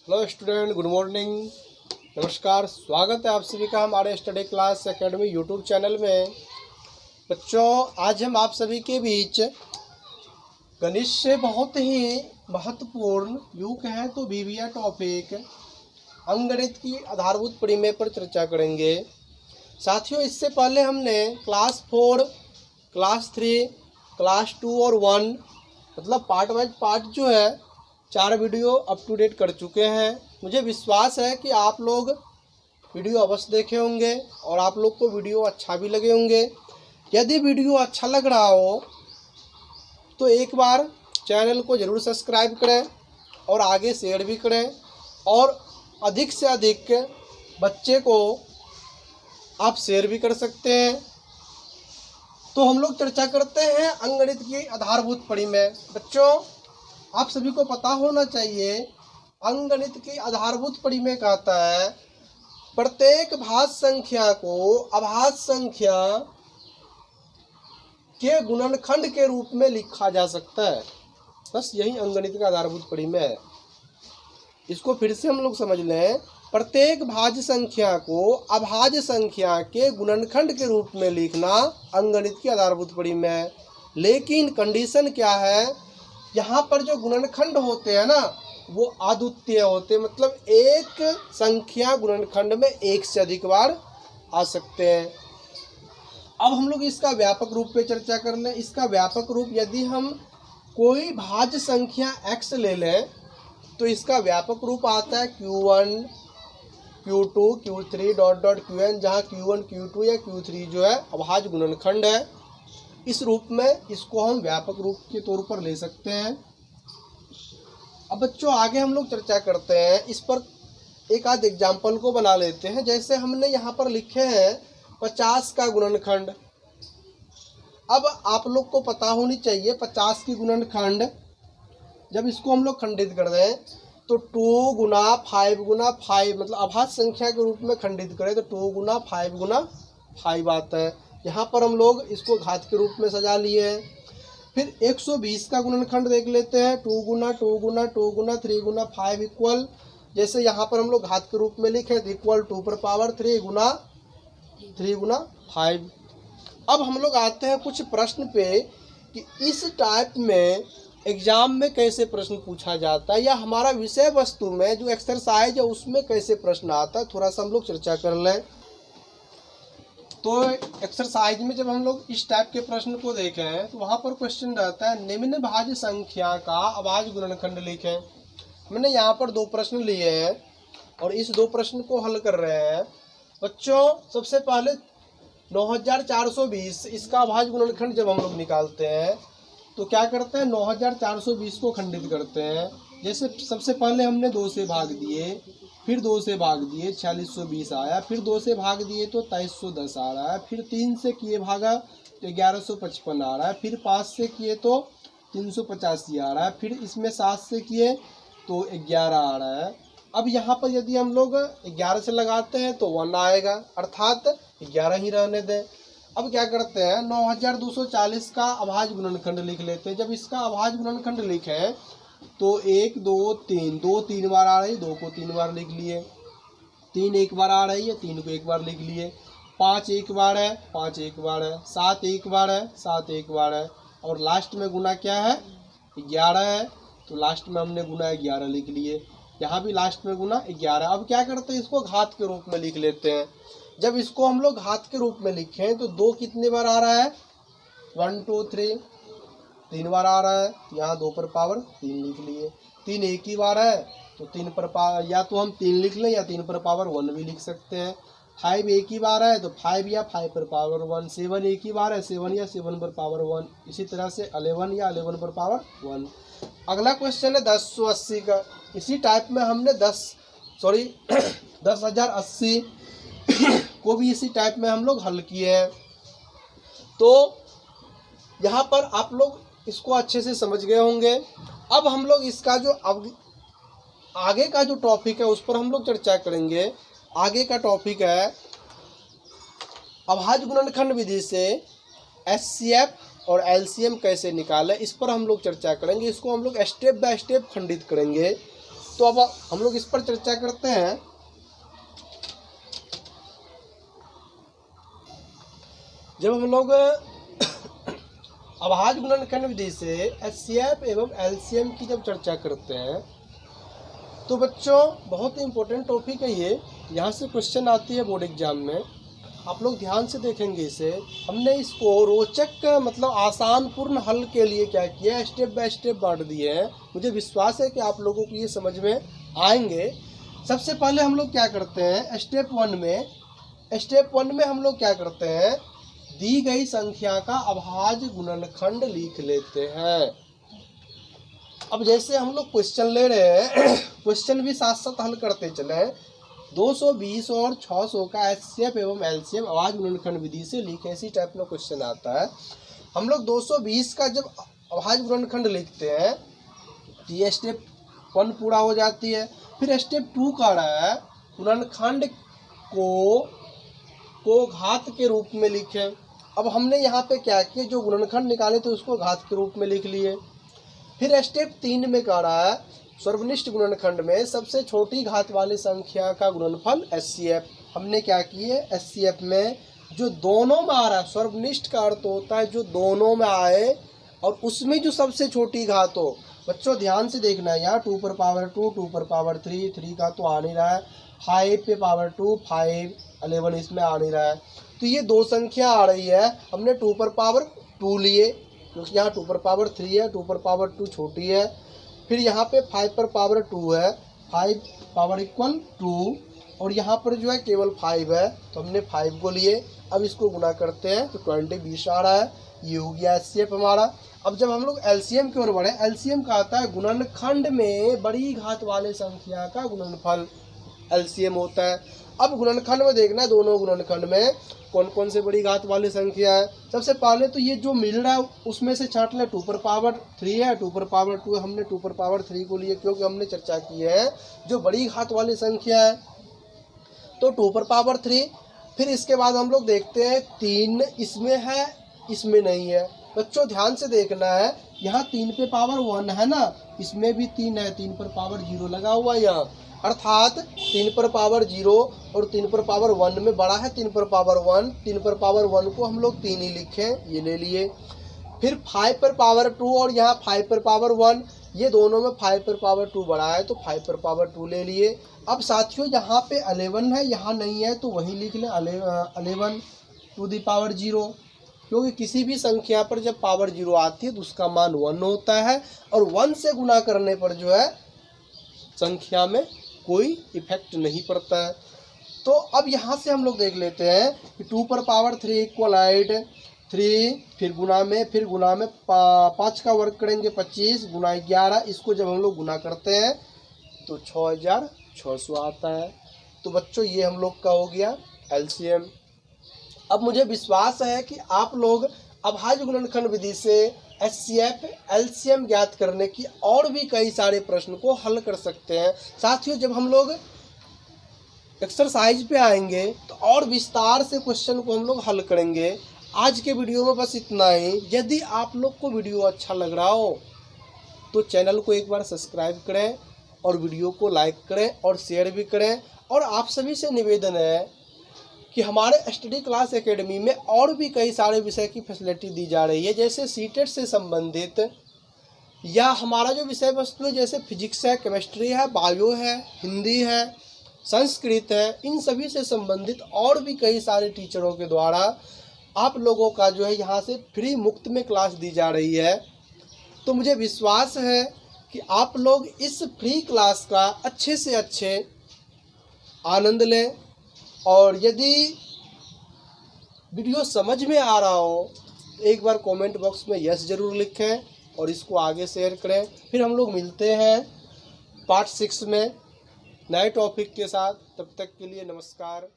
Hello student, good morning, नमस्कार। स्वागत है आप सभी का हमारे study class academy YouTube channel में। बच्चों, आज हम आप सभी के बीच गणित से बहुत ही महत्वपूर्ण यूँ कहें तो बीबीए टॉपिक अंकगणित की आधारभूत परिमेय पर चर्चा करेंगे। साथियों, इससे पहले हमने क्लास 4, क्लास 3, क्लास 2 और 1 मतलब पार्ट वाइज पार्ट जो है 4 वीडियो अप टू डेट कर चुके हैं। मुझे विश्वास है कि आप लोग वीडियो अवश्य देखे होंगे और आप लोग को वीडियो अच्छा भी लगे होंगे। यदि वीडियो अच्छा लग रहा हो तो एक बार चैनल को ज़रूर सब्सक्राइब करें और आगे शेयर भी करें और अधिक से अधिक बच्चे को आप शेयर भी कर सकते हैं। तो हम लोग चर्चा करते हैं अंकगणित की आधारभूत परिमेय। बच्चों, आप सभी को पता होना चाहिए अंकगणित की आधारभूत परिमेय कहता है प्रत्येक भाज्य संख्या को अभाज्य संख्या के गुणनखंड के रूप में लिखा जा सकता है। बस यही अंकगणित का आधारभूत परिमेय है। इसको फिर से हम लोग समझ लें, प्रत्येक भाज्य संख्या को अभाज्य संख्या के गुणनखंड के रूप में लिखना अंकगणित की आधारभूत परिमेय है। लेकिन कंडीशन क्या है, यहाँ पर जो गुणनखंड होते हैं ना वो अद्वितीय होते हैं, मतलब एक संख्या गुणनखंड में एक से अधिक बार आ सकते हैं। अब हम लोग इसका व्यापक रूप पे चर्चा कर लें। इसका व्यापक रूप, यदि हम कोई भाज्य संख्या x ले लें तो इसका व्यापक रूप आता है q1, q2, q3 dot dot qn, जहाँ q1, q2 या q3 जो है अभाज्य गुणनखंड है। इस रूप में इसको हम व्यापक रूप के तौर पर ले सकते हैं। अब बच्चों, आगे हम लोग चर्चा करते हैं। इस पर एक आध एग्जाम्पल को बना लेते हैं। जैसे हमने यहाँ पर लिखे हैं 50 का गुणनखंड। अब आप लोग को पता होनी चाहिए 50 की गुणनखंड, जब इसको हम लोग खंडित कर दें तो 2 गुना 5 गुना 5 मतलब अभाज्य संख्या के रूप में खंडित करें तो 2 गुना 5 गुना 5 आता है। यहाँ पर हम लोग इसको घात के रूप में सजा लिए हैं। फिर 120 का गुणनखंड देख लेते हैं। 2 गुना 2 गुना 2 गुना 3 गुना 5 इक्वल, जैसे यहाँ पर हम लोग घात के रूप में लिखे तो इक्वल 2 पर पावर 3 गुना 3 गुना 5। अब हम लोग आते हैं कुछ प्रश्न पे कि इस टाइप में एग्जाम में कैसे प्रश्न पूछा जाता है या हमारा विषय वस्तु में जो एक्सरसाइज है उसमें कैसे प्रश्न आता है, थोड़ा सा हम लोग चर्चा कर लें। तो एक्सरसाइज में जब हम लोग इस टाइप के प्रश्न को देखें तो वहाँ पर क्वेश्चन रहता है निम्न भाज्य संख्या का अभाज्य गुणनखंड लिखें। हमने यहाँ पर 2 प्रश्न लिए हैं और इस 2 प्रश्न को हल कर रहे हैं। बच्चों, सबसे पहले 9420 इसका अभाज्य गुणनखंड जब हम लोग निकालते हैं तो क्या करते हैं, 9420 को खंडित करते हैं। जैसे सबसे पहले हमने 2 से भाग दिए, फिर 2 से भाग दिए 4620 आया, फिर 2 से भाग दिए तो 2310 आ रहा है, फिर 3 से किए भागा तो 1155 आ रहा है, फिर 5 से किए तो 385 आ रहा है, फिर इसमें 7 से किए तो 11 आ रहा है। अब यहाँ पर यदि हम लोग 11 से लगाते हैं तो 1 आएगा, अर्थात 11 ही रहने दें। अब क्या करते हैं, 9240 का अभाज्य गुणनखंड लिख लेते हैं। जब इसका अभाज्य गुणनखंड लिखें तो 1 2 3 2 3 बार आ रही, 2 को 3 बार लिख लिए, 3 एक बार आ रही है, 3 को एक बार लिख लिए, 5 एक बार है, 5 एक बार है, 7 एक बार है, 7 एक बार है, और लास्ट में गुना क्या है 11 है, तो लास्ट में हमने गुना 11 लिख लिए। यहाँ भी लास्ट में गुना 11। अब क्या करते हैं, इसको घात के रूप में लिख लेते हैं। जब इसको हम लोग घात के रूप में लिखें तो 2 कितने बार आ रहा है 1 2 3 3 बार आ रहा है, यहाँ 2 पर पावर 3 लिख लिए। 3 एक ही बार है तो 3 पर पावर, या तो हम 3 लिख लें या 3 पर पावर 1 भी लिख सकते हैं। 5 एक ही बार है तो 5 या 5 पर पावर 1। 7 एक ही बार है, 7 या 7 पर पावर 1। इसी तरह से 11 या 11 पर पावर 1। अगला क्वेश्चन है 1080 का। इसी टाइप में हमने 10,080 को भी इसी टाइप में हम लोग हल किए हैं। तो यहाँ पर आप लोग इसको अच्छे से समझ गए होंगे। अब हम लोग इसका जो आगे का जो टॉपिक है उस पर हम लोग चर्चा करेंगे। आगे का टॉपिक है अभाज्य गुणनखंड विधि से एचसीएफ और एलसीएम कैसे निकालें, इस पर हम लोग चर्चा करेंगे। इसको हम लोग स्टेप बाय स्टेप खंडित करेंगे। तो अब हम लोग इस पर चर्चा करते हैं। जब हम लोग अभाज्य गुणनखंड विधि से एचसीएफ एवं एलसीएम की जब चर्चा करते हैं तो बच्चों बहुत ही इम्पोर्टेंट टॉपिक है ये। यहाँ से क्वेश्चन आती है बोर्ड एग्जाम में, आप लोग ध्यान से देखेंगे इसे। हमने इसको रोचक मतलब आसान पूर्ण हल के लिए क्या किया, स्टेप बाय स्टेप बांट दिए हैं। मुझे विश्वास है कि आप लोगों को ये समझ में आएंगे। सबसे पहले हम लोग क्या करते हैं, स्टेप वन में हम लोग क्या करते हैं, दी गई संख्या का अभाज्य गुणनखंड लिख लेते हैं। अब जैसे हम लोग क्वेश्चन ले रहे हैं, क्वेश्चन भी साथ साथ हल करते चले। 220 और 600 का एचसीएफ एवं एलसीएम अभाज्य गुणनखंड विधि से लिखें, इसी टाइप में क्वेश्चन आता है। हम लोग 220 का जब अभाज्य गुणनखंड लिखते हैं तो ये स्टेप 1 पूरा हो जाती है। फिर स्टेप 2 का रहा है गुणनखंड को घात के रूप में लिखें। अब हमने यहाँ पे क्या किया, जो गुणनखंड निकाले थे उसको घात के रूप में लिख लिए। फिर स्टेप 3 में कह रहा है सर्वनिष्ठ गुणनखंड में सबसे छोटी घात वाली संख्या का गुणनफल एचसीएफ। हमने क्या किए, एचसीएफ में जो दोनों में आ रहा है, सर्वनिष्ठ का अर्थ होता है जो दोनों में आए और उसमें जो सबसे छोटी घात हो। बच्चों ध्यान से देखना है, यहाँ 2 पर पावर 2, 2 पर पावर 3, 3 का तो आ नहीं रहा है, 5 पे पावर 2, 5, 11 इसमें आ नहीं रहा है। तो ये दो संख्या आ रही है, हमने 2 पर पावर 2 लिए क्योंकि यहाँ 2 पर पावर 3 है, 2 पर पावर 2 छोटी है। फिर यहाँ पे 5 पर पावर 2 है, 5 पावर इक्वल 2, और यहाँ पर जो है केवल 5 है तो हमने 5 को लिए। अब इसको गुना करते हैं तो 20 आ रहा है, ये हो गया एचसीएफ हमारा। अब जब हम लोग एलसीएम की ओर बढ़े, एलसीएम का आता है गुणनखंड में बड़ी घात वाले संख्या का गुणनफल, एलसीएम होता है। अब गुणनखंड में देखना है, दोनों गुणनखंड में कौन कौन से बड़ी घात वाली संख्या है। सबसे पहले तो ये जो मिल रहा है उसमें से छांट ले, 2 पर पावर 3 है, 2 पर पावर 2 है, हमने 2 पर पावर 3 को लिए क्योंकि हमने चर्चा की है जो बड़ी घात वाली संख्या है तो 2 पर पावर 3। फिर इसके बाद हम लोग देखते हैं 3 इसमें है, इसमें नहीं है। बच्चों ध्यान से देखना है, यहाँ 3 पे पावर 1 है ना, इसमें भी 3 है, 3 पर पावर 0 लगा हुआ है यहाँ, अर्थात 3 पर पावर 0 और 3 पर पावर 1 में बड़ा है 3 पर पावर 1। 3 पर पावर 1 को हम लोग 3 ही लिखें, ये ले लिए। फिर 5 पर पावर 2 और यहाँ 5 पर पावर 1, ये दोनों में 5 पर पावर 2 बड़ा है तो 5 पर पावर 2 ले लिए। अब साथियों यहाँ पे 11 है, यहाँ नहीं है तो वही लिख लें 11 टू दी पावर 0, क्योंकि किसी भी संख्या पर जब पावर 0 आती है तो उसका मान 1 होता है और 1 से गुना करने पर जो है संख्या में कोई इफेक्ट नहीं पड़ता है। तो अब यहाँ से हम लोग देख लेते हैं कि 2 पर पावर 3 इक्वल 8, 3 फिर गुना में 5 का वर्ग करेंगे 25 गुना 11, इसको जब हम लोग गुना करते हैं तो 6600 आता है। तो बच्चों ये हम लोग का हो गया एलसीएम। अब मुझे विश्वास है कि आप लोग अभाज्य गुणनखंड विधि से एचसीएफ एलसीएम ज्ञात करने की और भी कई सारे प्रश्न को हल कर सकते हैं। साथियों जब हम लोग एक्सरसाइज पे आएंगे तो और विस्तार से क्वेश्चन को हम लोग हल करेंगे। आज के वीडियो में बस इतना ही। यदि आप लोग को वीडियो अच्छा लग रहा हो तो चैनल को एक बार सब्सक्राइब करें और वीडियो को लाइक करें और शेयर भी करें। और आप सभी से निवेदन है कि हमारे स्टडी क्लास एकेडमी में और भी कई सारे विषय की फैसिलिटी दी जा रही है, जैसे सीटेट से संबंधित या हमारा जो विषय वस्तु है जैसे फिजिक्स है, केमिस्ट्री है, बायो है, हिंदी है, संस्कृत है, इन सभी से संबंधित और भी कई सारे टीचरों के द्वारा आप लोगों का जो है यहाँ से फ्री मुफ्त में क्लास दी जा रही है। तो मुझे विश्वास है कि आप लोग इस फ्री क्लास का अच्छे से अच्छे आनंद लें और यदि वीडियो समझ में आ रहा हो तो एक बार कमेंट बॉक्स में यस ज़रूर लिखें और इसको आगे शेयर करें। फिर हम लोग मिलते हैं पार्ट 6 में नए टॉपिक के साथ। तब तक के लिए नमस्कार।